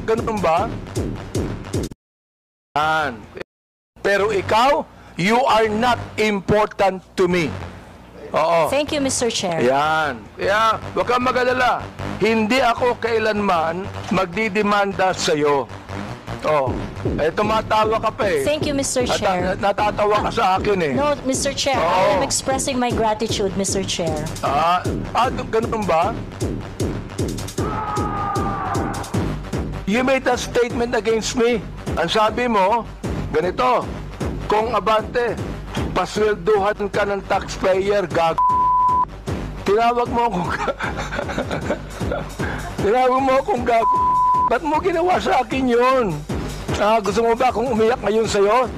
Ganun ba? Pero ikaw, you are not important to me. Oo. Thank you, Mr. Chair. Yan. Kaya, huwag kang mag-alala. Hindi ako kailanman magdidemanda sa'yo. Oh, tumatawa ka pa eh. Thank you, Mr. Chair. Natatawa ka sa akin eh. No, Mr. Chair, I am expressing my gratitude, Mr. Chair. Ganun ba? You made a statement against me. Ang sabi mo, ganito, kung abante, paswelduhan ka ng taxpayer, tinawag mo akong tinawag mo akong ba't mo ginawa sa akin yun? Gusto mo ba akong umiyak ngayon sa'yo?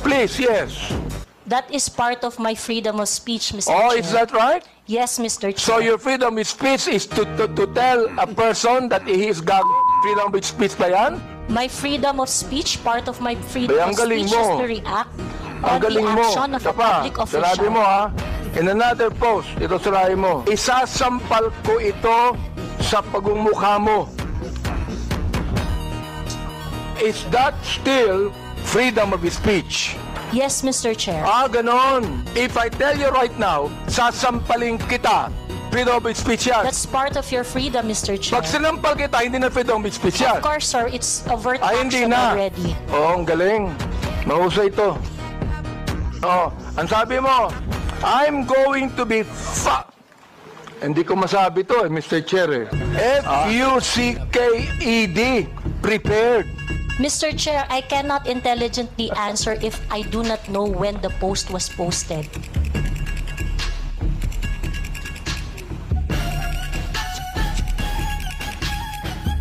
Please, yes. That is part of my freedom of speech, Mr. Chair. Oh, is that right? Yes, Mr. Chair. So your freedom of speech is to tell a person that he is freedom of speech ba yan? My freedom of speech, part of my freedom of speech is to react on the action of a public official. Sinabi mo ha, in another post, ito sinabi mo, isasampal ko ito sa pagmumukha mo. Is that still freedom of speech? Yes, Mr. Chair. Ganon. If I tell you right now, sasampalin kita, freedom of speech yan. That's part of your freedom, Mr. Chair. Pag sinampal kita, hindi na freedom of speech yan. Of course, sir. It's overt hindi action na. already. Ang galing. Mahusay ito. Ang sabi mo, I'm going to be hindi ko masabi to Mr. Chair. F-U-C-K-E-D. Prepared. Mr. Chair, I cannot intelligently answer if I do not know when the post was posted.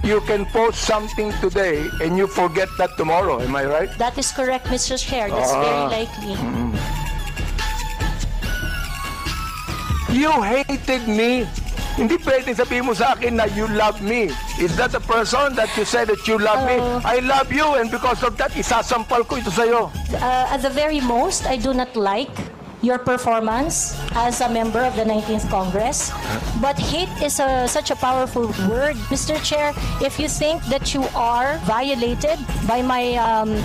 You can post something today and you forget that tomorrow. Am I right? That is correct, Mr. Chair. That's very likely. You hated me. Hindi pwedeng sabihin mo sa akin na you love me. Is that the person that you said that you love me? I love you and because of that, isasampal ko ito sa'yo. At the very most, I do not like your performance as a member of the 19th Congress. But hate is such a powerful word. Mr. Chair, if you think that you are violated by my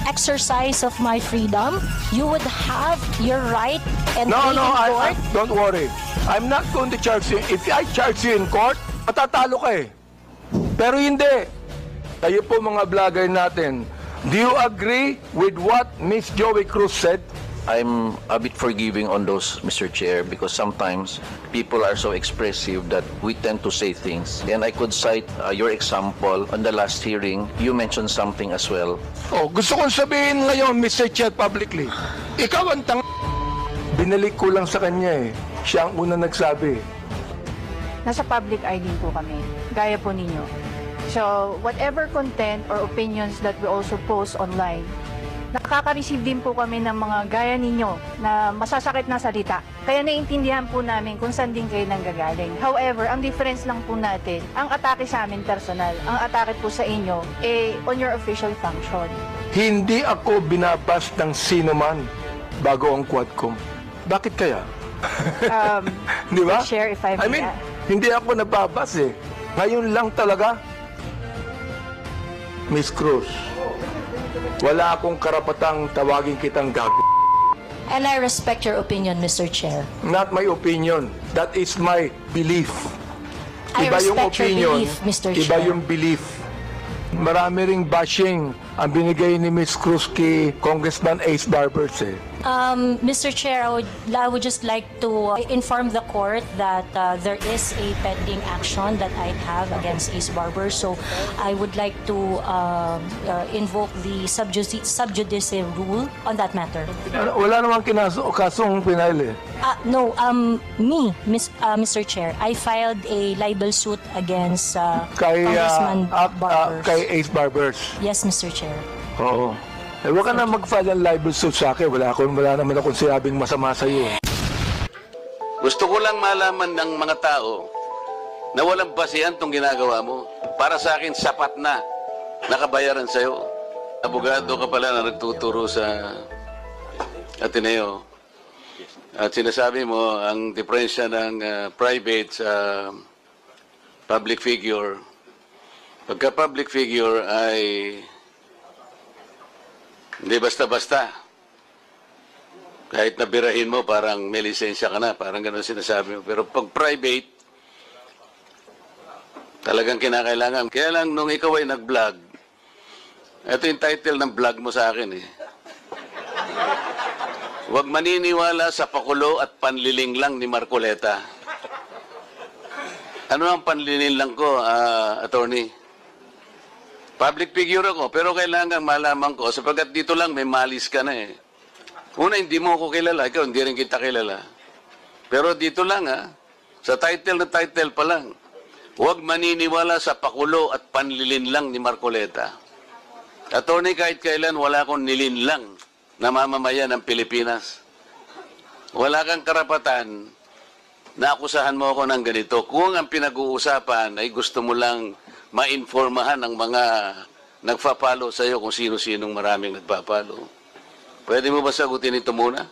exercise of my freedom, you would have your right and No, court. don't worry. I'm not going to charge you. If I charge you in court, matatalo ka eh. Pero hindi. Kayo po mga vlogger natin, do you agree with what Miss Joey Cruz said? I'm a bit forgiving on those, Mr. Chair, because sometimes people are so expressive that we tend to say things. And I could cite your example on the last hearing. You mentioned something as well. Gusto kong sabihin ngayon, Mr. Chair, publicly. Ikaw ang binalik ko lang sa kanya eh. Siya ang unang nagsabi. Nasa public eye din po kami, gaya po ninyo. So, whatever content or opinions that we also post online, nakaka-receive din po kami ng mga gaya ninyo na masasakit na salita. Kaya naiintindihan po namin kung saan din kayo nanggagaling. However, ang difference lang po natin, ang atake sa amin personal, ang atake po sa inyo, on your official function. Hindi ako binabas ng sino man bago ang Quadcom. Bakit kaya? Di ba? Share if I may. Hindi ako nababas eh. Ngayon lang talaga. Miss Cruz, wala akong karapatang tawagin kitang gago. And I respect your opinion, Mr. Chair. Not my opinion. That is my belief. I respect your belief, Mr. Chair. Iba yung belief. Marami ring bashing ang binigay ni Miss Cruz kay Congressman Ace Barbers eh. Mr. Chair, I would just like to inform the court that there is a pending action that I have against Ace Barber. So I would like to invoke the sub judice rule on that matter. Wala namang kasong pinail eh. No, Mr. Chair, I filed a libel suit against Congressman Barbers. Kay Ace Barbers. Yes, Mr. Chair. Oo. Huwag ka na mag-file ng libel suit sa akin. Wala naman akong sinabing masama sa iyo. Gusto ko lang malaman ng mga tao na walang basihan itong ginagawa mo. Para sa akin, sapat na nakabayaran sa'yo. Abogado ka pala na nagtuturo sa Ateneo. At sinasabi mo, ang diferensya ng private sa public figure Pagka public figure ay hindi basta-basta. Kahit nabirahin mo, parang may lisensya ka na, parang gano'n sinasabi mo. Pero pag private, talagang kinakailangan. Kaya lang nung ikaw ay nag-vlog, ito yung title ng vlog mo sa akin eh. Huwag maniniwala sa pakulo at panlilinglang ni Marcoleta. Ano ang panlilinglang ko, attorney? Public figure ako, pero kailangan malaman ko sapagkat dito lang may malis ka na eh. Una, hindi mo ako kilala. Ikaw, hindi rin kita kilala. Pero dito lang sa title na title pa lang. Huwag maniniwala sa pakulo at panlilinlang ni Marcoleta. Attorney, kahit kailan wala akong nilinlang na mamamayan ng Pilipinas. Wala kang karapatan na akusahan mo ako ng ganito. Kung ang pinag-uusapan ay gusto mo lang mainformahan ang mga nagpapalo sa iyo kung sino-sinong maraming nagpapalo. Pwede mo ba sagutin ito muna?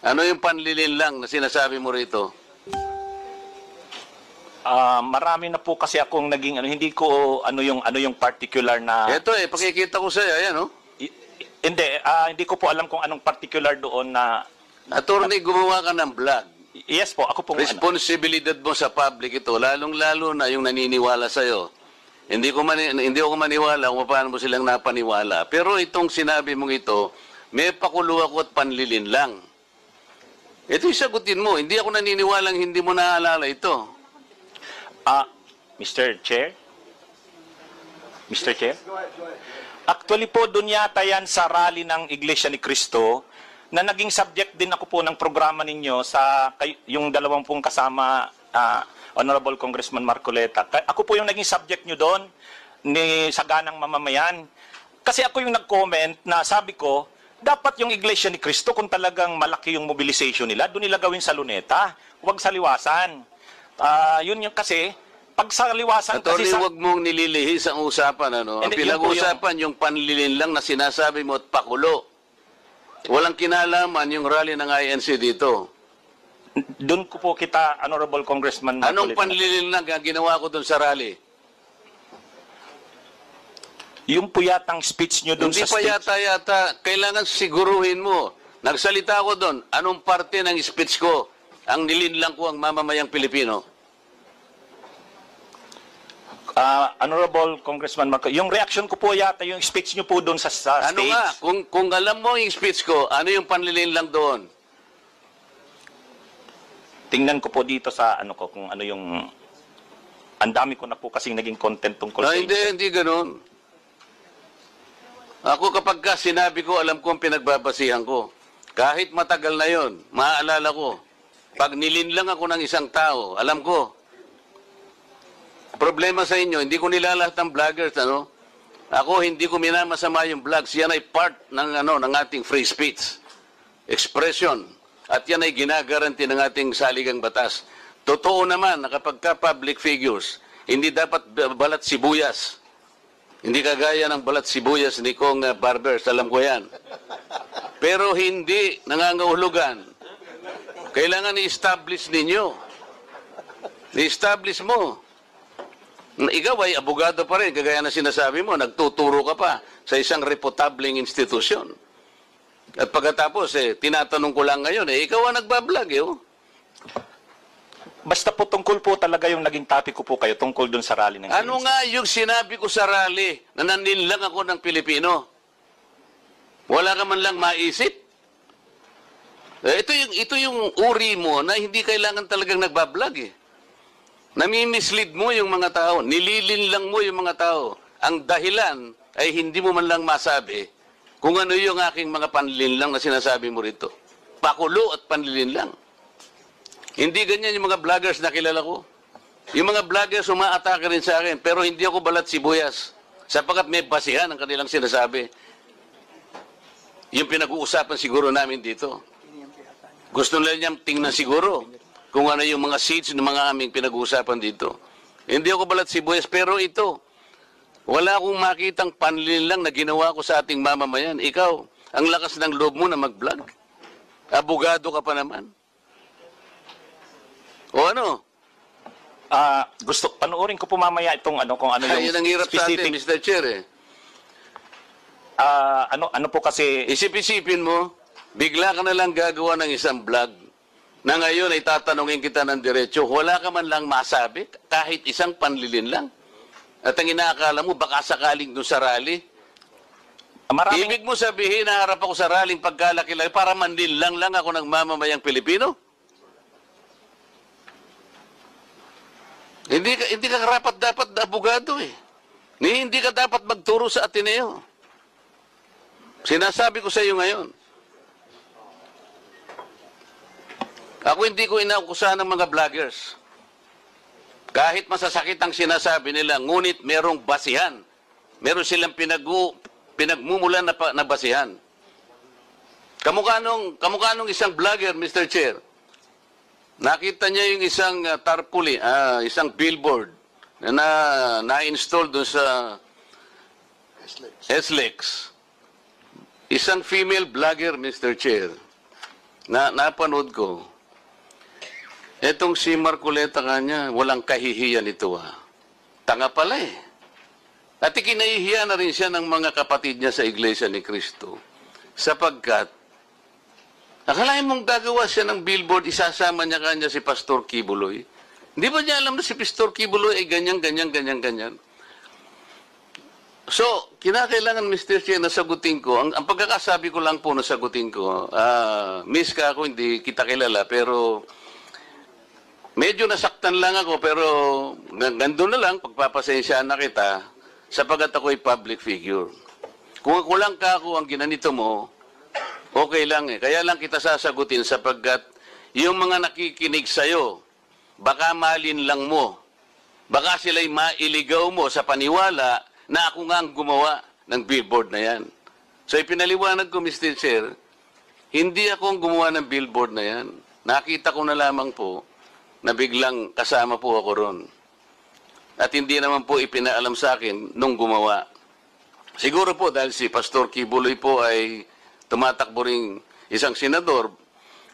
Ano yung panlilinlang na sinasabi mo rito? Marami na po kasi akong naging hindi ko ano yung particular na Ito pakikita ko sa iyo, ayan hindi ko po alam kung anong particular doon na Attorney, gumawa ka ng vlog. yes po, ako po Responsibilidad mo sa public ito, lalong-lalo na yung naniniwala sa iyo. Hindi ako maniwala kung paano mo silang napaniwala. Pero itong sinabi mong ito, may pakulo ako at panlilin lang. Ito yung sagutin mo. Hindi ako naniniwalang hindi mo naaalala ito. Mr. Chair? Mr. Chair? Actually po, doon yata yan sa rally ng Iglesia ni Cristo na naging subject din ako po ng programa ninyo sa yung 20 kasama Honorable Congressman Marcoleta. Ako po yung naging subject nyo doon ni Saganang Mamamayan. Kasi ako yung nag-comment na sabi ko, dapat yung Iglesia ni Cristo, kung talagang malaki yung mobilization nila, doon nila gawin sa Luneta. Huwag sa Liwasan. Yun yung kasi, pag sa Liwasan... Attorney, kasi huwag mong nililihis ang usapan. Ang pinag-usapan, yung panlilin lang na sinasabi mo at pakulo. Walang kinalaman yung rally ng INC dito. Doon ko po kita, Honorable Congressman Marcoleta. Anong panlilin lang ang ginawa ko doon sa rally? Yung po yatang speech nyo doon Hindi sa pa stage. yata, kailangan siguruhin mo. Nagsalita ako doon, anong parte ng speech ko ang nilinlang ko ang mamamayang Pilipino? Honorable Congressman Marcoleta, yung reaction ko po yata, yung speech nyo po doon sa Ano stage. nga, kung alam mo yung speech ko, ano yung panlilinlang doon? Tingnan ko po dito sa ano ko, kung ano yung... Ang dami ko na po kasing naging content tungkol sa Hindi ganun. Ako kapag sinabi ko, alam ko ang pinagbabasihan ko. Kahit matagal na yon, maaalala ko. Pag nilinlang ako ng isang tao, alam ko. Problema sa inyo, hindi ko nilalahat ng vloggers, Ako, hindi ko minamasama yung vlogs. Yan ay part ng, ng ating free speech. Expression. At yan ay ginagaranti ng ating saligang batas. Totoo naman na kapag public figures, hindi dapat balat sibuyas. Hindi kagaya ng balat sibuyas ni Kong Barbers, alam ko yan. Pero hindi nangangahulugan. Kailangan i-establish ninyo. I-establish mo. Ikaw ay abogado pa rin, kagaya na sinasabi mo, nagtuturo ka pa sa isang reputableng institusyon. At pagkatapos, tinatanong ko lang ngayon, ikaw ang nagbablog, Basta po tungkol po talaga yung naging topic ko po kayo, tungkol dun sa rally ng Ano nga yung sinabi ko sa rally na naninlang ako ng Pilipino? Wala ka man lang maisip? Ito yung uri mo na hindi kailangan talagang nagbablog, Nami-mislead mo yung mga tao, nililinlang mo yung mga tao. Ang dahilan ay hindi mo man lang masabi kung ano yung aking mga panlilinlang na sinasabi mo rito. Pakulo at panlilinlang. Hindi ganyan yung mga vloggers na kilala ko. Yung mga vloggers umaatake rin sa akin, pero hindi ako balat sibuyas. Sapagkat may basihan ang kanilang sinasabi. Yung pinag-uusapan siguro namin dito. Gusto nila niyang tingnan siguro kung ano yung mga seeds ng mga aming pinag-uusapan dito. Hindi ako balat sibuyas, pero ito, wala akong makitang panlilinlang na ginawa ko sa ating mamamayan. Ikaw, ang lakas ng loob mo na mag-vlog. Abogado ka pa naman. O ano? Panoorin ko po mamaya itong kung ano Ay, yung yun ang hirap sa atin, specific. Mr. Chair eh. Ano po kasi, Isip-isipin mo, bigla ka na lang gagawa ng isang vlog na ngayon ay tatanungin kita ng diretso, wala ka man lang masabi, kahit isang panlilin lang. At ang inaakala mo, baka sakaling doon sa rally. maraming, Ibig mo sabihin, naharap ako sa rallying pagkalaki-laki para manlinlang lang ako ng mamamayang Pilipino? Hindi ka karapat dapat na abogado eh. Hindi ka dapat magturo sa Ateneo. Sinasabi ko sa iyo ngayon. Ako hindi ko inaukusahan ng mga vloggers. Kahit masasakit ang sinasabi nila, ngunit merong basihan. Meron silang pinagmumulan na basihan. Kamukha nung isang vlogger, Mr. Chair. Nakita niya yung isang tarpaulin, isang billboard na-install doon sa SLEX. Isang female vlogger, Mr. Chair, napanood ko. Etong si Marcoleta kanya, walang kahihiyan ito Tanga pala eh. At ikinahihiya na rin siya ng mga kapatid niya sa Iglesia ni Cristo. Sapagkat, akalain mong gagawa siya ng billboard, isasama niya kanya si Pastor Kibuloy. Hindi ba niya alam na si Pastor Kibuloy ay ganyan. So, kinakailangan, Mr. Chair, nasagutin ko. Ang pagkakasabi ko lang po, nasagutin ko. Miss ka ako, hindi kita kilala, pero medyo nasaktan lang ako, pero gandun na lang, pagpapasensyaan na kita, sapagat ako'y public figure. Kung kulang ka ako ang ginanito mo, okay lang eh. Kaya lang kita sasagutin sapagkat yung mga nakikinig sa'yo, baka malin lang mo. Baka sila'y mailigaw mo sa paniwala na ako nga ang gumawa ng billboard na yan. So ipinaliwanag ko, Mr. Chair, hindi ako ang gumawa ng billboard na yan. Nakita ko na lamang po na biglang kasama po ako ron. At hindi naman po ipinaalam sa akin nung gumawa. Siguro po dahil si Pastor Kibuloy po ay tumatakbo ring isang senador,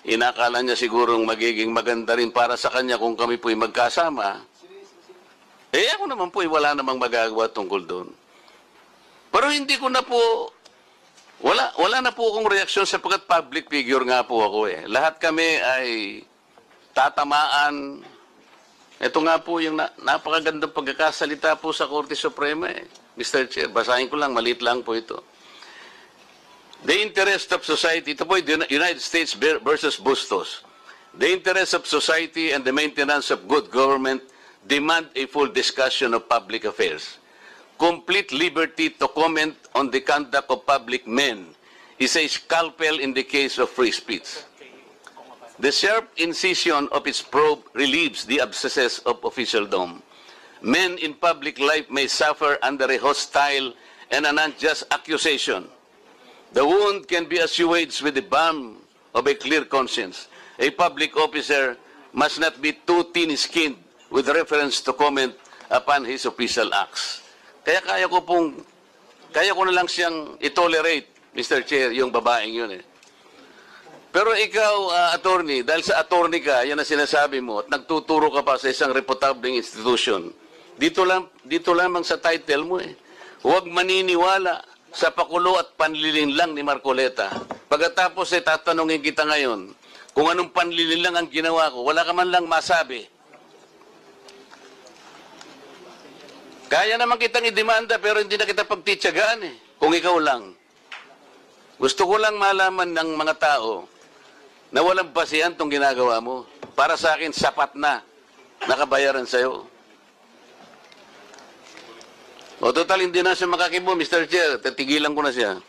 inakala niya sigurong magiging maganda rin para sa kanya kung kami po'y magkasama. Ako naman po'y wala namang magagawa tungkol doon. Pero hindi ko na po, wala na po akong reaksyon sapagkat public figure nga po ako eh. Lahat kami ay tatamaan. Ito nga po yung napakagandang pagkakasalita po sa Korte Suprema eh. Mr. Chair, basahin ko lang, maliit lang po ito. The interest of society, ito po yung United States versus Bustos. The interest of society and the maintenance of good government demand a full discussion of public affairs. Complete liberty to comment on the conduct of public men is a scalpel in the case of free speech. The sharp incision of its probe relieves the abscesses of officialdom. Men in public life may suffer under a hostile and an unjust accusation. The wound can be assuaged with the balm of a clear conscience. A public officer must not be too thin-skinned with reference to comment upon his official acts. Kaya kaya ko na lang siyang itolerate, Mr. Chair, yung babaeng yun eh. Pero ikaw, attorney, dahil sa attorney ka, yan ang sinasabi mo, at nagtuturo ka pa sa isang reputabling institution, dito lamang sa title mo eh. Huwag maniniwala sa pakulo at panlilin lang ni Marcoleta. Pagkatapos tatanungin kita ngayon, kung anong panlilin lang ang ginawa ko, wala ka man lang masabi. Kaya naman kitang idemanda pero hindi na kita pagtitsagaan eh, kung ikaw lang. Gusto ko lang malaman ng mga tao na walang basihan itong ginagawa mo. Para sa akin, sapat na nakabayaran sa'yo. O total, hindi na siya makakibo, Mr. Chair. Tatigilan ko na siya.